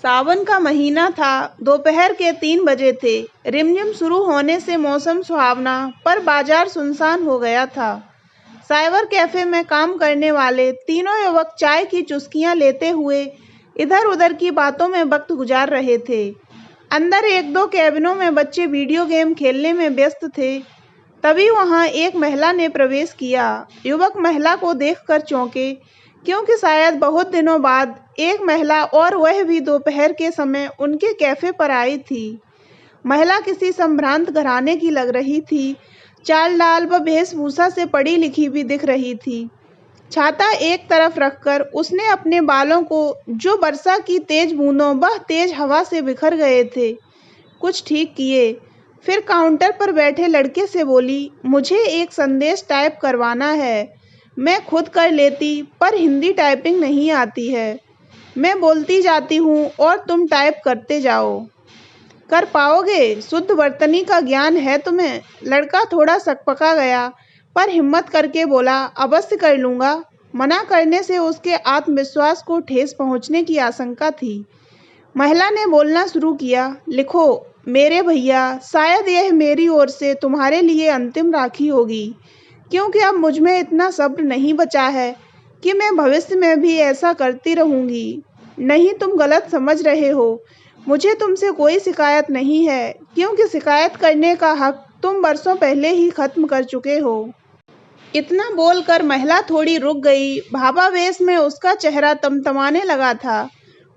सावन का महीना था। दोपहर के 3 बजे थे। रिमझिम शुरू होने से मौसम सुहावना, पर बाजार सुनसान हो गया था। साइबर कैफे में काम करने वाले तीनों युवक चाय की चुस्कियां लेते हुए इधर उधर की बातों में वक्त गुजार रहे थे। अंदर एक दो कैबिनों में बच्चे वीडियो गेम खेलने में व्यस्त थे। तभी वहां एक महिला ने प्रवेश किया। युवक महिला को देखकर चौंके, क्योंकि शायद बहुत दिनों बाद एक महिला, और वह भी दोपहर के समय, उनके कैफे पर आई थी। महिला किसी संभ्रांत घराने की लग रही थी। चाल डाल व वेशभूषा से पढ़ी लिखी भी दिख रही थी। छाता एक तरफ रखकर उसने अपने बालों को, जो वर्षा की तेज बूंदों व तेज हवा से बिखर गए थे, कुछ ठीक किए। फिर काउंटर पर बैठे लड़के से बोली, मुझे एक संदेश टाइप करवाना है। मैं खुद कर लेती, पर हिंदी टाइपिंग नहीं आती है। मैं बोलती जाती हूँ और तुम टाइप करते जाओ। कर पाओगे? शुद्ध वर्तनी का ज्ञान है तुम्हें? लड़का थोड़ा सकपका गया, पर हिम्मत करके बोला, अवश्य कर लूँगा। मना करने से उसके आत्मविश्वास को ठेस पहुँचने की आशंका थी। महिला ने बोलना शुरू किया, लिखो मेरे भैया, शायद यह मेरी ओर से तुम्हारे लिए अंतिम राखी होगी, क्योंकि अब मुझ में इतना सब्र नहीं बचा है कि मैं भविष्य में भी ऐसा करती रहूंगी। नहीं, तुम गलत समझ रहे हो। मुझे तुमसे कोई शिकायत नहीं है, क्योंकि शिकायत करने का हक तुम वर्षों पहले ही खत्म कर चुके हो। इतना बोलकर महिला थोड़ी रुक गई। भावावेश में उसका चेहरा तमतमाने लगा था।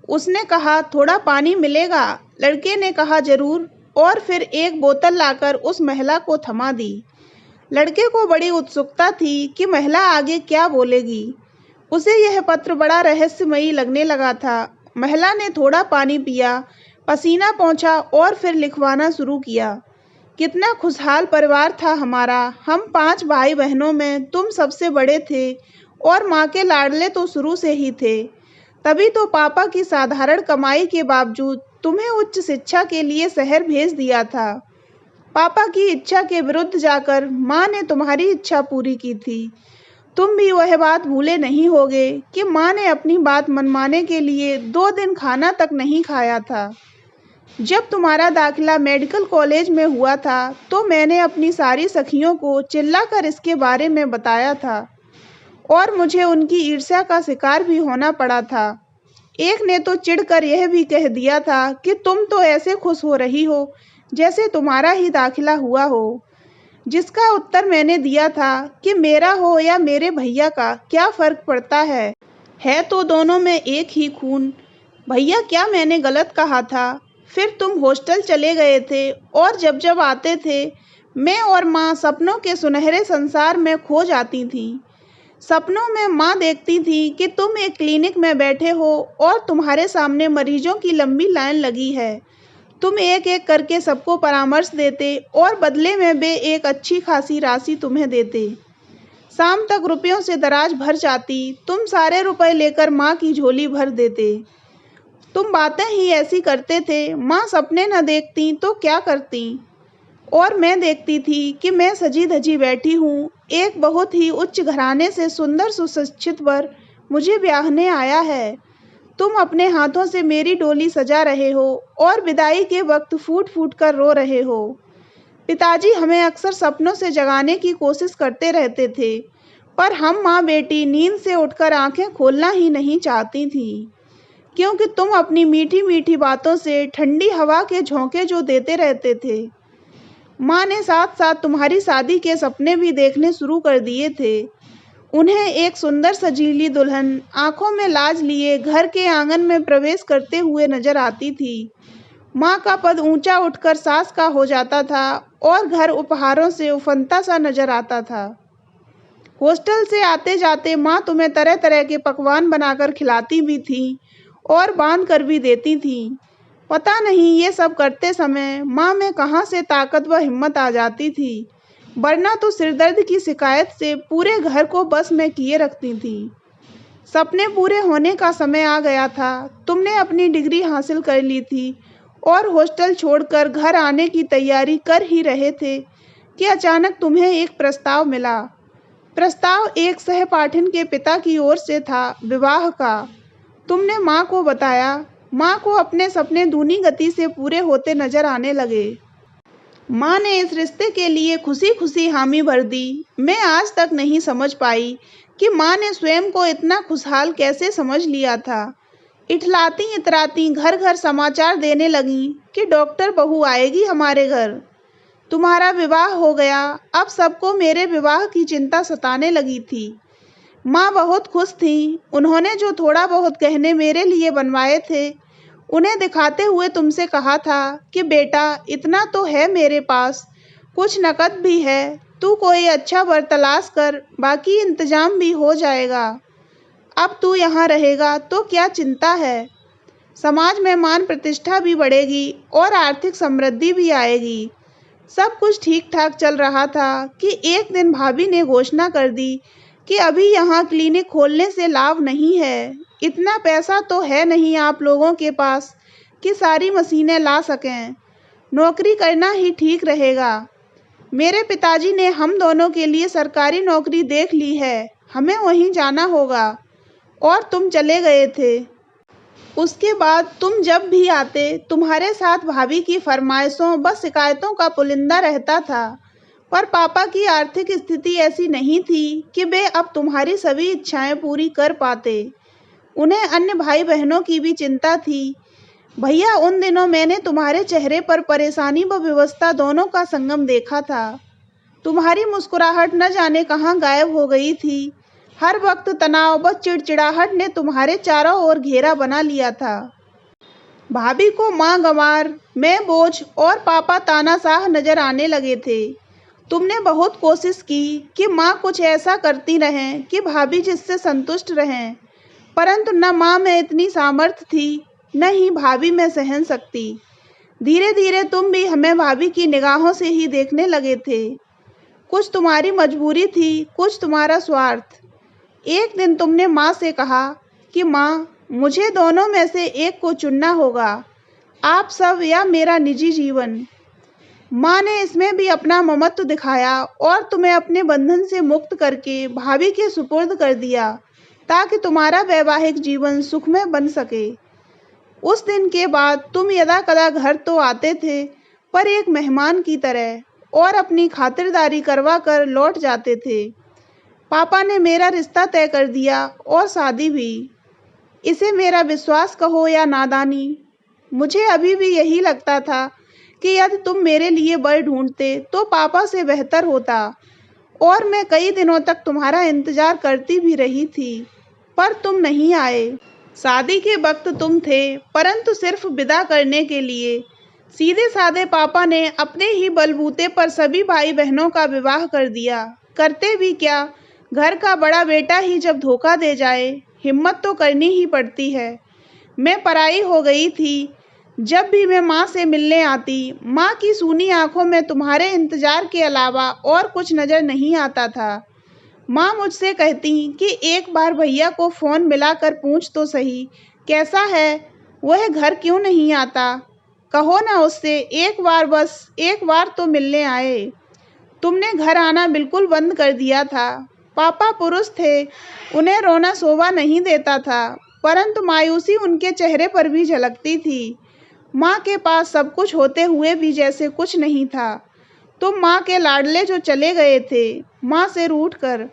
उसने कहा, थोड़ा पानी मिलेगा? लड़के ने कहा, जरूर, और फिर एक बोतल लाकर उस महिला को थमा दी। लड़के को बड़ी उत्सुकता थी कि महिला आगे क्या बोलेगी। उसे यह पत्र बड़ा रहस्यमयी लगने लगा था। महिला ने थोड़ा पानी पिया, पसीना पोंछा और फिर लिखवाना शुरू किया। कितना खुशहाल परिवार था हमारा। हम 5 भाई बहनों में तुम सबसे बड़े थे, और माँ के लाडले तो शुरू से ही थे। तभी तो पापा की साधारण कमाई के बावजूद तुम्हें उच्च शिक्षा के लिए शहर भेज दिया था। पापा की इच्छा के विरुद्ध जाकर माँ ने तुम्हारी इच्छा पूरी की थी। तुम भी वह बात भूले नहीं होगे कि माँ ने अपनी बात मनवाने के लिए 2 दिन खाना तक नहीं खाया था। जब तुम्हारा दाखिला मेडिकल कॉलेज में हुआ था, तो मैंने अपनी सारी सखियों को चिल्लाकर इसके बारे में बताया था, और मुझे उनकी ईर्ष्या का शिकार भी होना पड़ा था। एक ने तो चिढ़कर यह भी कह दिया था कि तुम तो ऐसे खुश हो रही हो जैसे तुम्हारा ही दाखिला हुआ हो। जिसका उत्तर मैंने दिया था कि मेरा हो या मेरे भैया का क्या फर्क पड़ता है तो दोनों में एक ही खून। भैया, क्या मैंने गलत कहा था? फिर तुम हॉस्टल चले गए थे, और जब जब आते थे, मैं और माँ सपनों के सुनहरे संसार में खो जाती थी। सपनों में माँ देखती थी कि तुम एक क्लिनिक में बैठे हो और तुम्हारे सामने मरीजों की लंबी लाइन लगी है। तुम एक एक करके सबको परामर्श देते, और बदले में वे एक अच्छी खासी राशि तुम्हें देते। शाम तक रुपयों से दराज भर जाती। तुम सारे रुपए लेकर माँ की झोली भर देते। तुम बातें ही ऐसी करते थे। माँ सपने न देखती तो क्या करती, और मैं देखती थी कि मैं सजी धजी बैठी हूँ। एक बहुत ही उच्च घराने से सुंदर सुशिक्षित वर मुझे ब्याहने आया है। तुम अपने हाथों से मेरी डोली सजा रहे हो, और विदाई के वक्त फूट फूट कर रो रहे हो। पिताजी हमें अक्सर सपनों से जगाने की कोशिश करते रहते थे, पर हम माँ बेटी नींद से उठकर आंखें खोलना ही नहीं चाहती थी, क्योंकि तुम अपनी मीठी मीठी बातों से ठंडी हवा के झोंके जो देते रहते थे। माँ ने साथ साथ तुम्हारी शादी के सपने भी देखने शुरू कर दिए थे। उन्हें एक सुंदर सजीली दुल्हन आंखों में लाज लिए घर के आंगन में प्रवेश करते हुए नजर आती थी। माँ का पद ऊंचा उठकर सास का हो जाता था, और घर उपहारों से उफनता सा नजर आता था। हॉस्टल से आते जाते माँ तुम्हें तरह तरह के पकवान बनाकर खिलाती भी थी, और बांध कर भी देती थी। पता नहीं ये सब करते समय माँ में कहाँ से ताकत व हिम्मत आ जाती थी, वरना तो सिरदर्द की शिकायत से पूरे घर को बस में किए रखती थी। सपने पूरे होने का समय आ गया था। तुमने अपनी डिग्री हासिल कर ली थी, और हॉस्टल छोड़कर घर आने की तैयारी कर ही रहे थे कि अचानक तुम्हें एक प्रस्ताव मिला। प्रस्ताव एक सहपाठिन के पिता की ओर से था, विवाह का। तुमने माँ को बताया। माँ को अपने सपने दूनी गति से पूरे होते नजर आने लगे। माँ ने इस रिश्ते के लिए खुशी खुशी हामी भर दी। मैं आज तक नहीं समझ पाई कि माँ ने स्वयं को इतना खुशहाल कैसे समझ लिया था। इठलाती इतराती घर घर समाचार देने लगी कि डॉक्टर बहू आएगी हमारे घर, तुम्हारा विवाह हो गया। अब सबको मेरे विवाह की चिंता सताने लगी थी। माँ बहुत खुश थी। उन्होंने जो थोड़ा बहुत गहने मेरे लिए बनवाए थे उन्हें दिखाते हुए तुमसे कहा था कि बेटा इतना तो है मेरे पास, कुछ नकद भी है, तू कोई अच्छा वर तलाश कर, बाकी इंतजाम भी हो जाएगा। अब तू यहाँ रहेगा तो क्या चिंता है। समाज में मान प्रतिष्ठा भी बढ़ेगी और आर्थिक समृद्धि भी आएगी। सब कुछ ठीक ठाक चल रहा था कि एक दिन भाभी ने घोषणा कर दी कि अभी यहाँ क्लिनिक खोलने से लाभ नहीं है। इतना पैसा तो है नहीं आप लोगों के पास कि सारी मशीनें ला सकें। नौकरी करना ही ठीक रहेगा। मेरे पिताजी ने हम दोनों के लिए सरकारी नौकरी देख ली है, हमें वहीं जाना होगा। और तुम चले गए थे। उसके बाद तुम जब भी आते तुम्हारे साथ भाभी की फरमाइशों व शिकायतों का पुलिंदा रहता था। पर पापा की आर्थिक स्थिति ऐसी नहीं थी कि वे अब तुम्हारी सभी इच्छाएं पूरी कर पाते। उन्हें अन्य भाई बहनों की भी चिंता थी। भैया उन दिनों मैंने तुम्हारे चेहरे पर परेशानी व विवशता दोनों का संगम देखा था। तुम्हारी मुस्कुराहट न जाने कहाँ गायब हो गई थी। हर वक्त तनाव व चिड़चिड़ाहट ने तुम्हारे चारों ओर घेरा बना लिया था। भाभी को माँ गंवार, मैं बोझ और पापा तानाशाह नजर आने लगे थे। तुमने बहुत कोशिश की कि माँ कुछ ऐसा करती रहें कि भाभी जिससे संतुष्ट रहें, परंतु न माँ में इतनी सामर्थ्य थी न ही भाभी में सहन शक्ति। धीरे धीरे तुम भी हमें भाभी की निगाहों से ही देखने लगे थे। कुछ तुम्हारी मजबूरी थी, कुछ तुम्हारा स्वार्थ। एक दिन तुमने माँ से कहा कि माँ मुझे दोनों में से एक को चुनना होगा, आप सब या मेरा निजी जीवन। माँ ने इसमें भी अपना ममत्व दिखाया और तुम्हें अपने बंधन से मुक्त करके भाभी के सुपुर्द कर दिया ताकि तुम्हारा वैवाहिक जीवन सुखमय बन सके। उस दिन के बाद तुम यदा कदा घर तो आते थे, पर एक मेहमान की तरह, और अपनी खातिरदारी करवा कर लौट जाते थे। पापा ने मेरा रिश्ता तय कर दिया और शादी भी। इसे मेरा विश्वास कहो या नादानी, मुझे अभी भी यही लगता था कि यदि तुम मेरे लिए वर ढूंढते तो पापा से बेहतर होता। और मैं कई दिनों तक तुम्हारा इंतजार करती भी रही थी, पर तुम नहीं आए। शादी के वक्त तुम थे, परंतु सिर्फ विदा करने के लिए। सीधे साधे पापा ने अपने ही बलबूते पर सभी भाई बहनों का विवाह कर दिया। करते भी क्या, घर का बड़ा बेटा ही जब धोखा दे जाए, हिम्मत तो करनी ही पड़ती है। मैं पराई हो गई थी। जब भी मैं माँ से मिलने आती, माँ की सूनी आंखों में तुम्हारे इंतजार के अलावा और कुछ नजर नहीं आता था। माँ मुझसे कहती कि एक बार भैया को फ़ोन मिलाकर पूछ तो सही कैसा है, वह घर क्यों नहीं आता, कहो ना उससे एक बार, बस एक बार तो मिलने आए। तुमने घर आना बिल्कुल बंद कर दिया था। पापा पुरुष थे, उन्हें रोना शोभा नहीं देता था, परंतु मायूसी उनके चेहरे पर भी झलकती थी। माँ के पास सब कुछ होते हुए भी जैसे कुछ नहीं था। तुम माँ के लाडले जो चले गए थे, माँ से रूठ कर।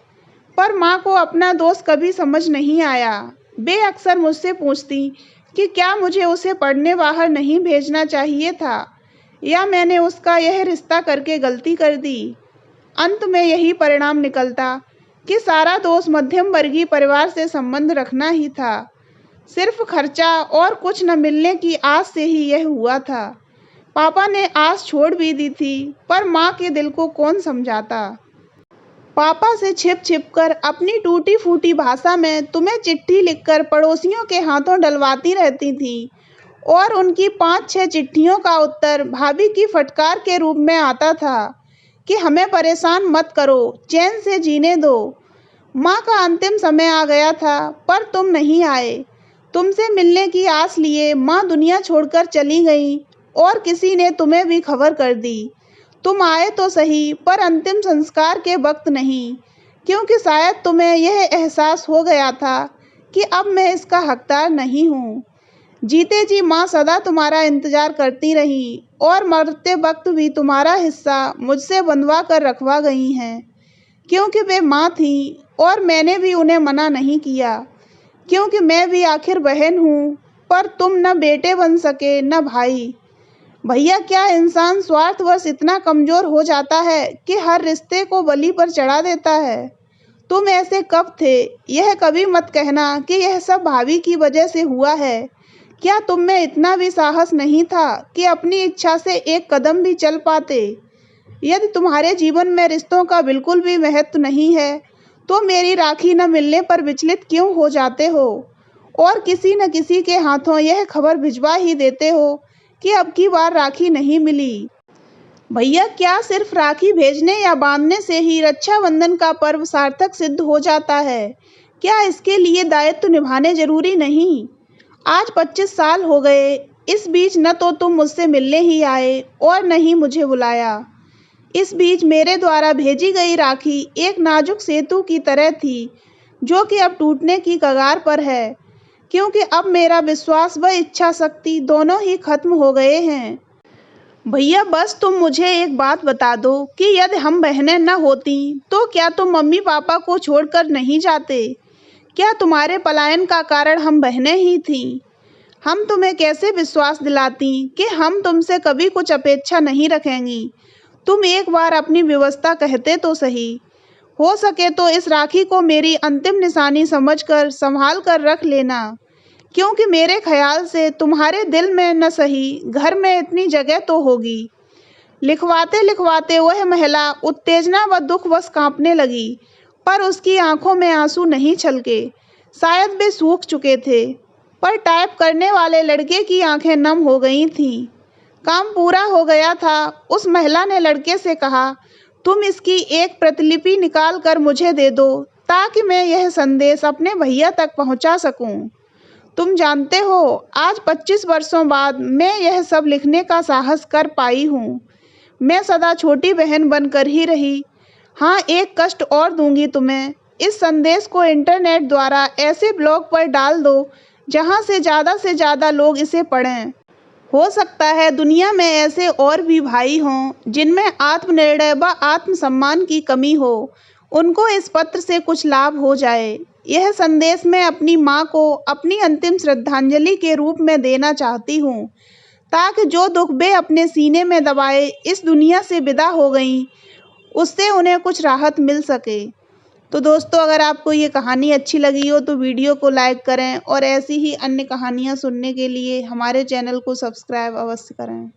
पर माँ को अपना दोष कभी समझ नहीं आया। वे अक्सर मुझसे पूछती कि क्या मुझे उसे पढ़ने बाहर नहीं भेजना चाहिए था, या मैंने उसका यह रिश्ता करके गलती कर दी। अंत में यही परिणाम निकलता कि सारा दोष मध्यम वर्गीय परिवार से संबंध रखना ही था। सिर्फ खर्चा और कुछ न मिलने की आस से ही यह हुआ था। पापा ने आस छोड़ भी दी थी, पर माँ के दिल को कौन समझाता। पापा से छिप छिप कर अपनी टूटी फूटी भाषा में तुम्हें चिट्ठी लिखकर पड़ोसियों के हाथों डलवाती रहती थी, और उनकी 5-6 चिट्ठियों का उत्तर भाभी की फटकार के रूप में आता था कि हमें परेशान मत करो, चैन से जीने दो। माँ का अंतिम समय आ गया था, पर तुम नहीं आए। तुमसे मिलने की आस लिए माँ दुनिया छोड़कर चली गई, और किसी ने तुम्हें भी खबर कर दी। तुम आए तो सही, पर अंतिम संस्कार के वक्त नहीं, क्योंकि शायद तुम्हें यह एहसास हो गया था कि अब मैं इसका हकदार नहीं हूँ। जीते जी माँ सदा तुम्हारा इंतजार करती रही और मरते वक्त भी तुम्हारा हिस्सा मुझसे बंधवा कर रखवा गई हैं, क्योंकि वे माँ थी और मैंने भी उन्हें मना नहीं किया, क्योंकि मैं भी आखिर बहन हूँ। पर तुम न बेटे बन सके न भाई। भैया, क्या इंसान स्वार्थवश इतना कमजोर हो जाता है कि हर रिश्ते को बलि पर चढ़ा देता है? तुम ऐसे कब थे? यह कभी मत कहना कि यह सब भाभी की वजह से हुआ है। क्या तुम में इतना भी साहस नहीं था कि अपनी इच्छा से एक कदम भी चल पाते? यदि तुम्हारे जीवन में रिश्तों का बिल्कुल भी महत्व नहीं है, तो मेरी राखी न मिलने पर विचलित क्यों हो जाते हो और किसी न किसी के हाथों यह खबर भिजवा ही देते हो कि अब की बार राखी नहीं मिली? भैया, क्या सिर्फ राखी भेजने या बांधने से ही रक्षाबंधन का पर्व सार्थक सिद्ध हो जाता है? क्या इसके लिए दायित्व निभाने जरूरी नहीं? आज 25 साल हो गए। इस बीच न तो तुम मुझसे मिलने ही आए और न ही मुझे बुलाया। इस बीच मेरे द्वारा भेजी गई राखी एक नाजुक सेतु की तरह थी, जो कि अब टूटने की कगार पर है, क्योंकि अब मेरा विश्वास व इच्छा शक्ति दोनों ही खत्म हो गए हैं। भैया, बस तुम मुझे एक बात बता दो कि यदि हम बहनें न होती तो क्या तुम मम्मी पापा को छोड़कर नहीं जाते? क्या तुम्हारे पलायन का कारण हम बहनें ही थीं? हम तुम्हें कैसे विश्वास दिलाती कि हम तुमसे कभी कुछ अपेक्षा नहीं रखेंगी? तुम एक बार अपनी व्यवस्था कहते तो सही। हो सके तो इस राखी को मेरी अंतिम निशानी समझकर संभाल कर रख लेना, क्योंकि मेरे ख्याल से तुम्हारे दिल में न सही घर में इतनी जगह तो होगी। लिखवाते लिखवाते वह महिला उत्तेजना व दुखवश कांपने लगी, पर उसकी आंखों में आंसू नहीं छलके। शायद वे सूख चुके थे, पर टाइप करने वाले लड़के की आंखें नम हो गई थीं। काम पूरा हो गया था। उस महिला ने लड़के से कहा, तुम इसकी एक प्रतिलिपि निकाल कर मुझे दे दो, ताकि मैं यह संदेश अपने भैया तक पहुंचा सकूं। तुम जानते हो, आज 25 वर्षों बाद मैं यह सब लिखने का साहस कर पाई हूँ। मैं सदा छोटी बहन बनकर ही रही। हाँ, एक कष्ट और दूंगी तुम्हें। इस संदेश को इंटरनेट द्वारा ऐसे ब्लॉग पर डाल दो जहाँ से ज़्यादा लोग इसे पढ़ें। हो सकता है दुनिया में ऐसे और भी भाई हों जिनमें आत्मनिर्णय व आत्मसम्मान की कमी हो। उनको इस पत्र से कुछ लाभ हो जाए। यह संदेश मैं अपनी माँ को अपनी अंतिम श्रद्धांजलि के रूप में देना चाहती हूँ, ताकि जो दुख वे अपने सीने में दबाए इस दुनिया से विदा हो गईं, उससे उन्हें कुछ राहत मिल सके। तो दोस्तों, अगर आपको ये कहानी अच्छी लगी हो तो वीडियो को लाइक करें और ऐसी ही अन्य कहानियाँ सुनने के लिए हमारे चैनल को सब्सक्राइब अवश्य करें।